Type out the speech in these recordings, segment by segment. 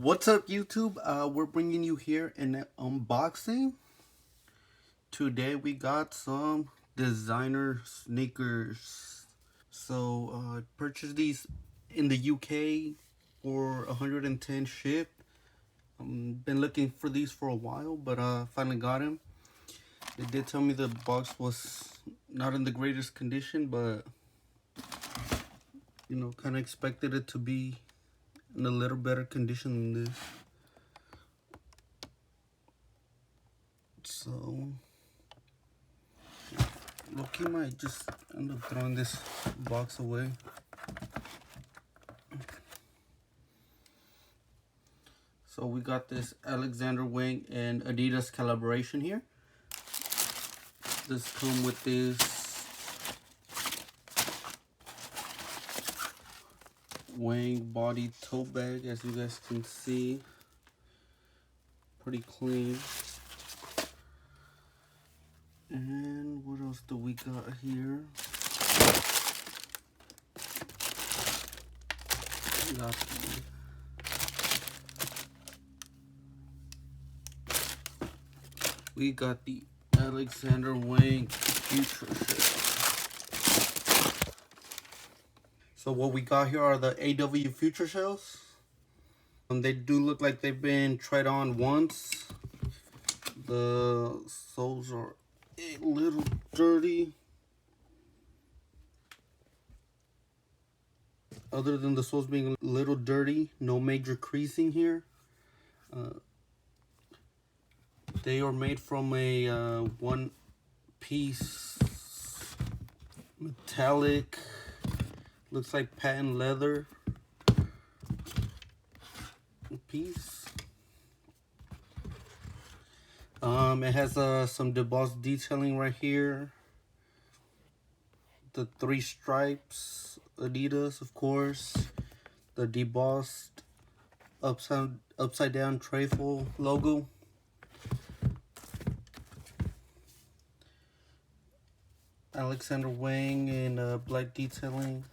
What's up, YouTube? We're bringing you here an unboxing. Today we got some designer sneakers. So I purchased these in the UK for 110 ship. Been looking for these for a while, but finally got them. They did tell me the box was not in the greatest condition, but you know, kind of expected it to be in a little better condition than this. So Loki might just end up throwing this box away. So we got this Alexander Wang and Adidas collaboration here. This come with this Wang body tote bag, as you guys can see. Pretty clean. And what else do we got here? We got the AW Futureshell. So what we got here are the AW Futureshells. They do look like they've been tried on once. The soles are a little dirty. Other than the soles being a little dirty, no major creasing here. They are made from a one-piece metallic, looks like patent leather piece. It has some debossed detailing right here. The 3 stripes, Adidas, of course. The debossed upside down trifle logo. Alexander Wang in black detailing.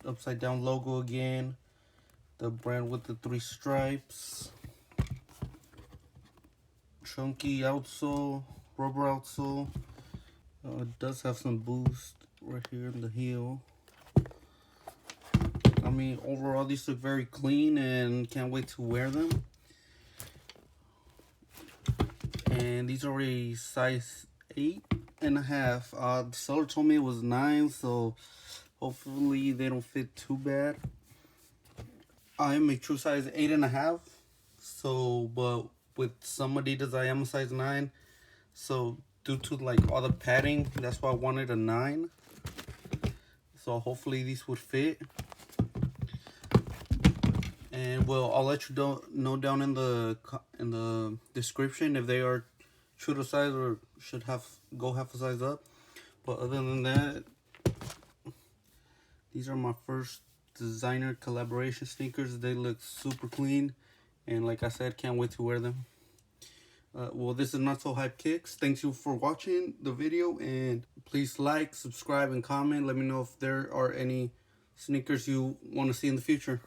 Upside down logo again. The brand with the 3 stripes. Chunky outsole, rubber outsole. It does have some boost right here in the heel. I mean, overall these look very clean and can't wait to wear them. And these are a size 8.5. The seller told me it was 9, so hopefully they don't fit too bad. I am a true size 8.5, so but with some Adidas I am a size 9. So due to like all the padding, that's why I wanted a 9. So hopefully these would fit. And well, I'll let you know down in the description if they are true to size or should go half a size up. But other than that, these are my first designer collaboration sneakers. They look super clean, and like I said, can't wait to wear them. Well, this is Not So Hype Kicks. Thanks you for watching the video, and please like, subscribe, and comment. Let me know if there are any sneakers you want to see in the future.